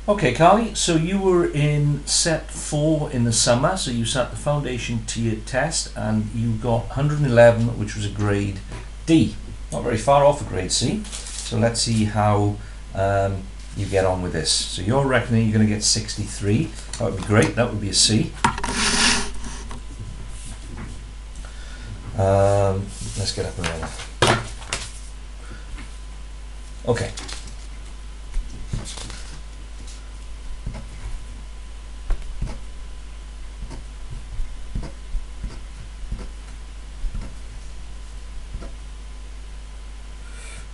Okay, Carly, so you were in set 4 in the summer, so you sat the foundation to your test and you got 111, which was a grade D. Not very far off a grade C. So let's see how you get on with this. So you're reckoning you're going to get 63. That would be great, that would be a C. Let's get up and running. Okay.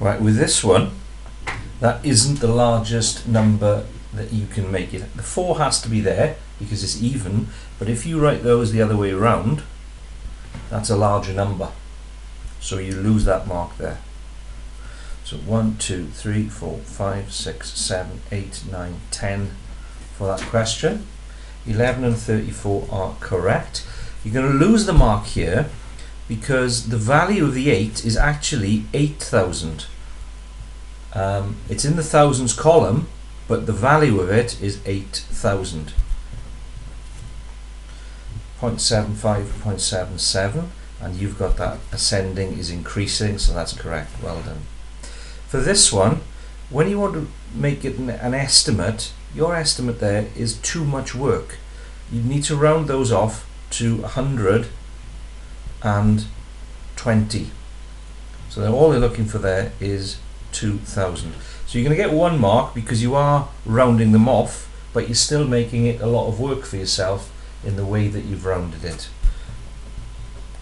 Right, with this one, that isn't the largest number that you can make it. The 4 has to be there because it's even, but if you write those the other way around, that's a larger number. So you lose that mark there. So 1, 2, 3, 4, 5, 6, 7, 8, 9, 10 for that question. 11 and 34 are correct. You're going to lose the mark here because the value of the 8 is actually 8,000. It's in the thousands column, but the value of it is 8,000. 0.75, 0.77, and you've got that ascending is increasing, so that's correct. Well done. For this one, when you want to make it an estimate, your estimate there is too much work. You need to round those off to 120. So all they're looking for there is 2,000. So you're going to get 1 mark because you are rounding them off, but you're still making it a lot of work for yourself in the way that you've rounded it.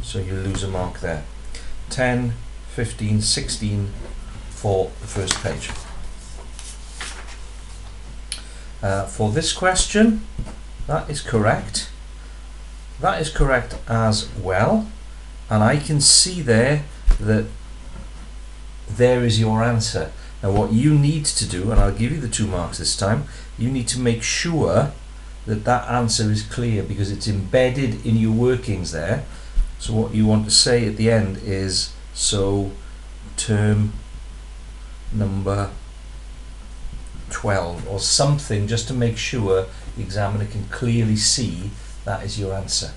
So you lose a mark there. 10, 15, 16 for the first page. For this question, that is correct. That is correct as well. And I can see there that there is your answer. Now what you need to do, and I'll give you the 2 marks this time, you need to make sure that that answer is clear because it's embedded in your workings there. So what you want to say at the end is, so term number 12 or something, just to make sure the examiner can clearly see that is your answer.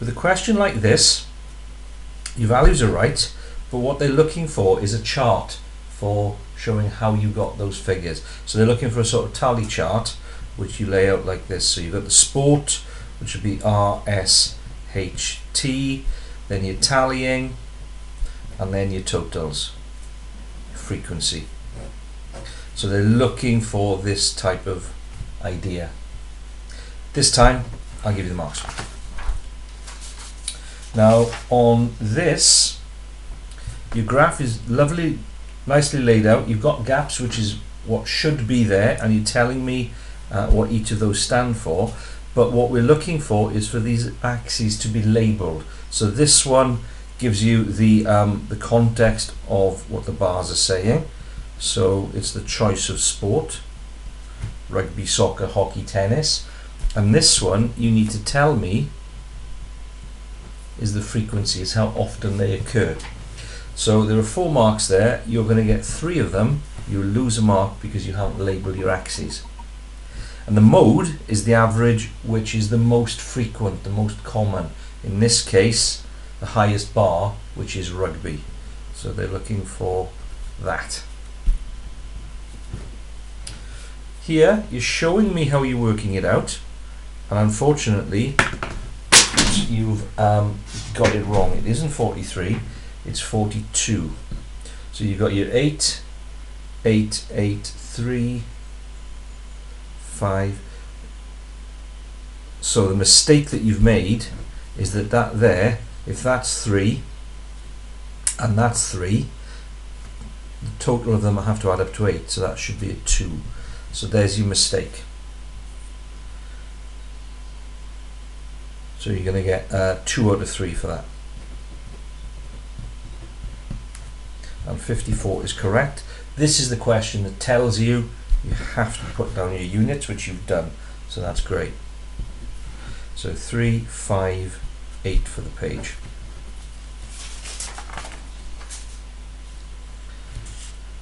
With a question like this, your values are right, but what they're looking for is a chart for showing how you got those figures. So they're looking for a sort of tally chart which you lay out like this. So you've got the sport, which would be RSHT, then your tallying, and then your totals, frequency. So they're looking for this type of idea. This time I'll give you the marks. Now on this, your graph is lovely, nicely laid out. You've got gaps, which is what should be there, and you're telling me what each of those stand for. But what we're looking for is for these axes to be labeled. So this one gives you the context of what the bars are saying. So it's the choice of sport: rugby, soccer, hockey, tennis. And this one you need to tell me is the frequency, is how often they occur. So there are 4 marks there. You're going to get 3 of them. You'll lose a mark because you haven't labelled your axes. And the mode is the average, which is the most frequent, the most common. In this case, the highest bar, which is rugby. So they're looking for that. Here, you're showing me how you're working it out, and unfortunately, you've got it wrong. It isn't 43, it's 42. So you've got your 8, 8, 8, 3, 5. So the mistake that you've made is that there, if that's 3 and that's 3, the total of them have to add up to 8, so that should be a 2. So there's your mistake. So you're going to get 2 out of 3 for that. And 54 is correct. This is the question that tells you you have to put down your units, which you've done. So that's great. So 3, 5, 8 for the page.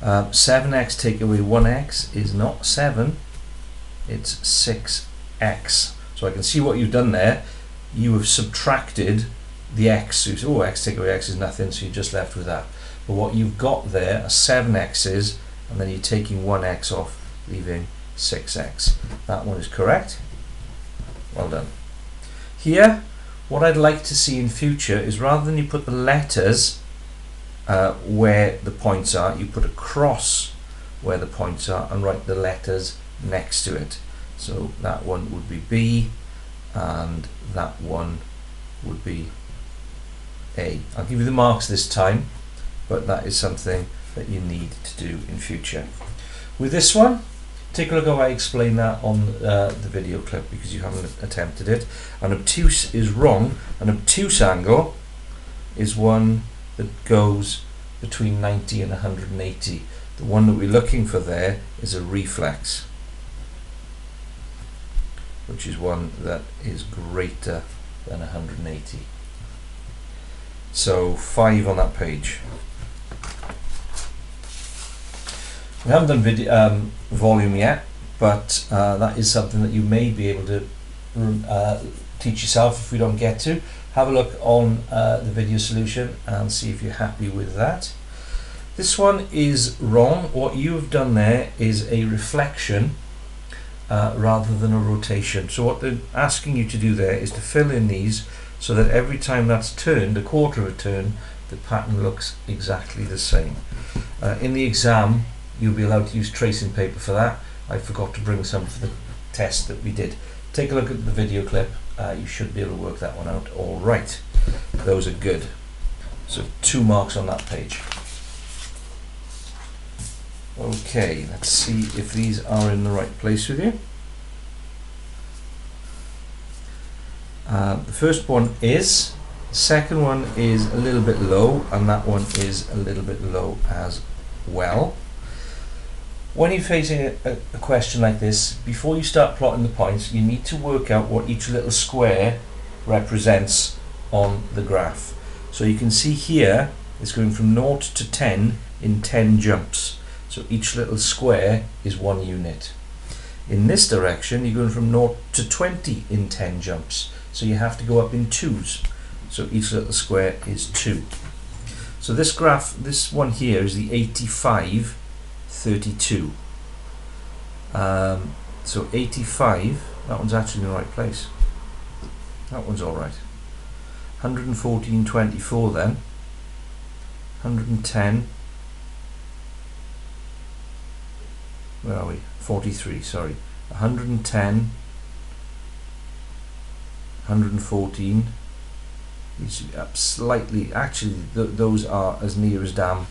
7x take away 1x is not 7, it's 6x. So I can see what you've done there. You have subtracted the x. So you say, oh, x take away x is nothing, so you're just left with that. But what you've got there are 7x's, and then you're taking 1x off, leaving 6x. That one is correct. Well done. Here, what I'd like to see in future is, rather than you put the letters where the points are, you put a cross where the points are and write the letters next to it. So that one would be B, and that one would be A. I'll give you the marks this time, but that is something that you need to do in future. With this one, take a look how I explain that on the video clip, because you haven't attempted it. An obtuse is wrong. An obtuse angle is one that goes between 90 and 180. The one that we're looking for there is a reflex, which is one that is greater than 180. So 5 on that page. We haven't done video, volume yet, but that is something that you may be able to teach yourself if we don't get to. Have a look on the video solution and see if you're happy with that. This one is wrong. What you have done there is a reflection rather than a rotation. So what they're asking you to do there is to fill in these so that every time that's turned, a quarter of a turn, the pattern looks exactly the same. In the exam, you'll be allowed to use tracing paper for that. I forgot to bring some for the test that we did. Take a look at the video clip. You should be able to work that one out all right. Those are good. So 2 marks on that page. Okay, let's see if these are in the right place with you. The first one is, the second one is a little bit low, and that one is a little bit low as well. When you're facing a question like this, before you start plotting the points, you need to work out what each little square represents on the graph. So you can see here it's going from 0 to 10 in 10 jumps. So each little square is 1 unit. In this direction, you're going from 0 to 20 in 10 jumps. So you have to go up in 2s. So each little square is 2. So this graph, this one here is the 85, 32. So 85, that one's actually in the right place. That one's all right. 114, 24 then. 110. Where are we? 43, sorry. 110. 114. Needs to be up slightly. Actually, those are as near as damn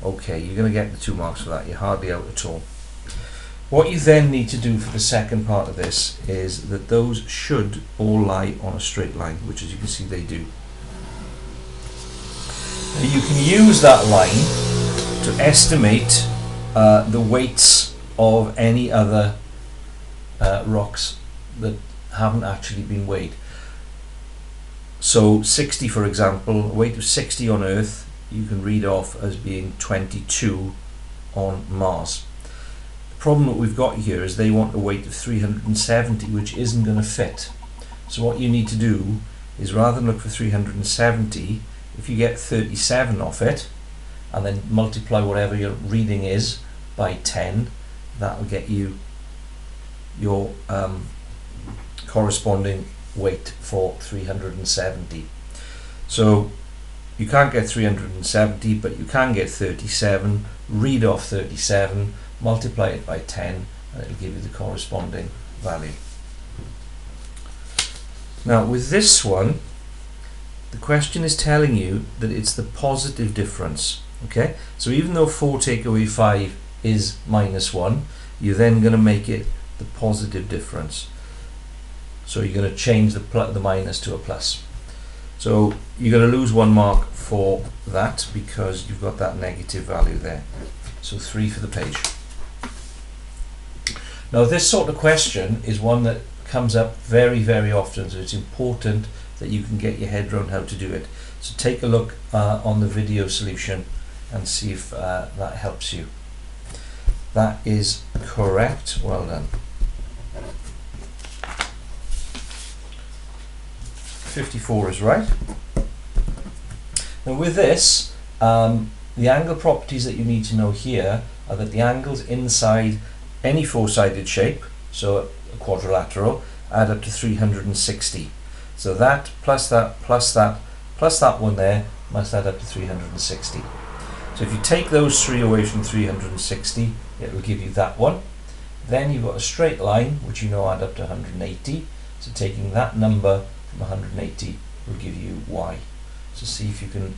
okay. You're going to get the 2 marks for that. You're hardly out at all. What you then need to do for the second part of this is that those should all lie on a straight line, which, as you can see, they do. Now you can use that line to estimate the weights of any other rocks that haven't actually been weighed. So 60, for example, a weight of 60 on Earth, you can read off as being 22 on Mars. The problem that we've got here is they want a weight of 370, which isn't going to fit. So what you need to do is, rather than look for 370, if you get 37 off it and then multiply whatever your reading is by 10, that will get you your corresponding weight for 370. So you can't get 370, but you can get 37. Read off 37, multiply it by 10, and it'll give you the corresponding value. Now with this one, the question is telling you that it's the positive difference. Okay, so even though 4 take away 5 is -1, you're then going to make it the positive difference. So you're going to change the minus to a plus. So you're going to lose 1 mark for that because you've got that negative value there. So 3 for the page. Now this sort of question is one that comes up very, very often, so it's important that you can get your head around how to do it. So take a look on the video solution and see if that helps you. That is correct. Well done. 54 is right. Now with this, the angle properties that you need to know here are that the angles inside any four-sided shape, so a quadrilateral, add up to 360. So that plus that plus that plus that one there must add up to 360. So if you take those three away from 360, it will give you that one. Then you've got a straight line, which you know add up to 180. So taking that number from 180 will give you y. So see if you can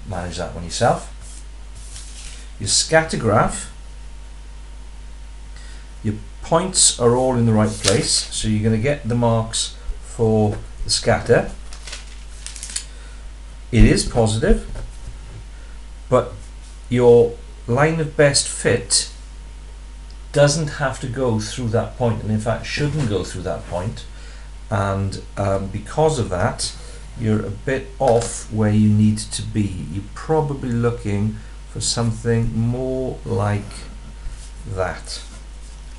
manage that one yourself. Your scatter graph, your points are all in the right place, so you're going to get the marks for the scatter. It is positive, but your line of best fit doesn't have to go through that point, and in fact shouldn't go through that point. And because of that, you're a bit off where you need to be. You're probably looking for something more like that,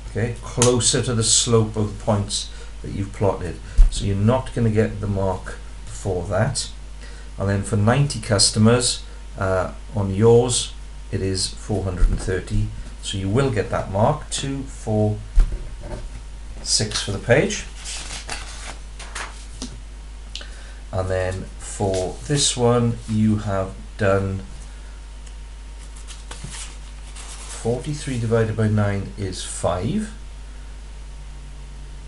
okay, closer to the slope of the points that you've plotted. So you're not going to get the mark for that. And then for 90 customers, on yours it is 430, so you will get that mark. 2, 4, 6 for the page. And then for this one you have done 43 divided by 9 is 5.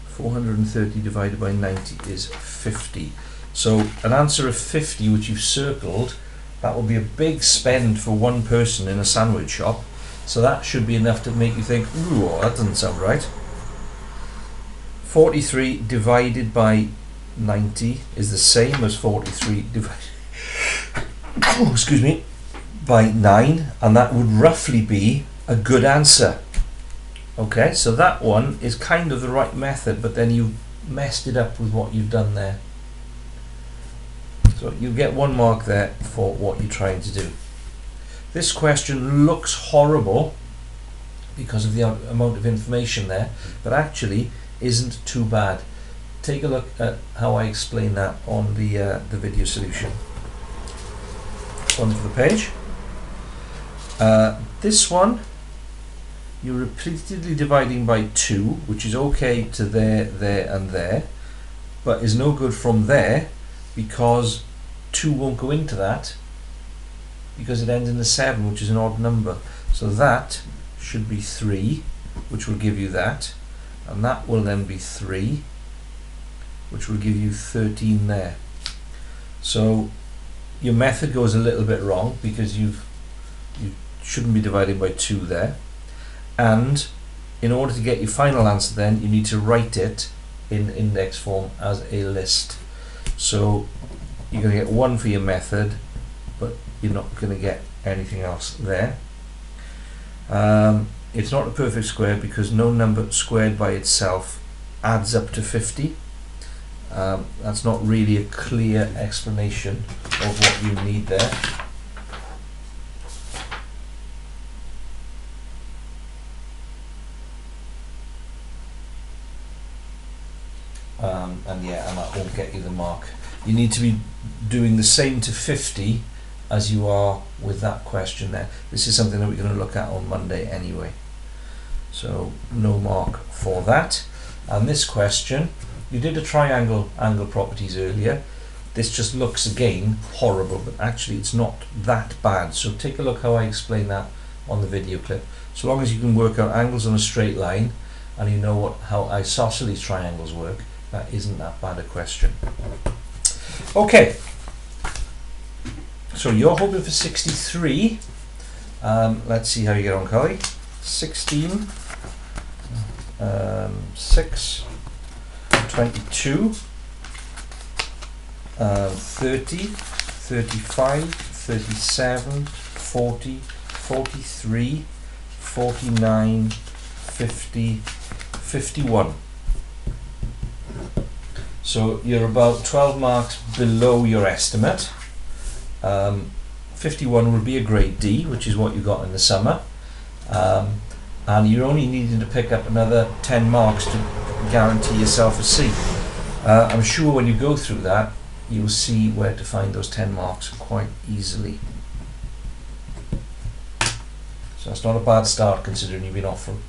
430 divided by 90 is 50. So an answer of 50, which you've circled, that will be a big spend for one person in a sandwich shop. So that should be enough to make you think, ooh, that doesn't sound right. 43 divided by 90 is the same as 43 divided excuse me, by 9, and that would roughly be a good answer. Okay, so that one is kind of the right method, but then you've messed it up with what you've done there. So you get 1 mark there for what you're trying to do. This question looks horrible because of the amount of information there, but actually isn't too bad. Take a look at how I explain that on the video solution. One for the page. This one, you're repeatedly dividing by 2, which is okay to there, there and there, but is no good from there because 2 won't go into that because it ends in a 7, which is an odd number. So that should be 3, which will give you that, and that will then be 3, which will give you 13 there. So your method goes a little bit wrong because you shouldn't be dividing by 2 there, and in order to get your final answer then you need to write it in index form as a list. So you're going to get 1 for your method, but you're not going to get anything else there. It's not a perfect square because no number squared by itself adds up to 50. That's not really a clear explanation of what you need there. And that won't get you the mark. You need to be doing the same to 50 as you are with that question there. This is something that we're going to look at on Monday anyway. So no mark for that. And this question, you did a triangle angle properties earlier. This just looks again horrible, but actually it's not that bad. So take a look how I explain that on the video clip. So long as you can work out angles on a straight line and you know how isosceles triangles work, that isn't that bad a question. Okay, so you're hoping for 63. Let's see how you get on, Karli. 16, 6, 22, 30, 35, 37, 40, 43, 49, 50, 51. So you're about 12 marks below your estimate. 51 51 will be a grade D, which is what you got in the summer, and you're only needing to pick up another 10 marks to guarantee yourself a C. I'm sure when you go through that, you'll see where to find those 10 marks quite easily. So that's not a bad start considering you've been off from,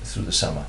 through the summer.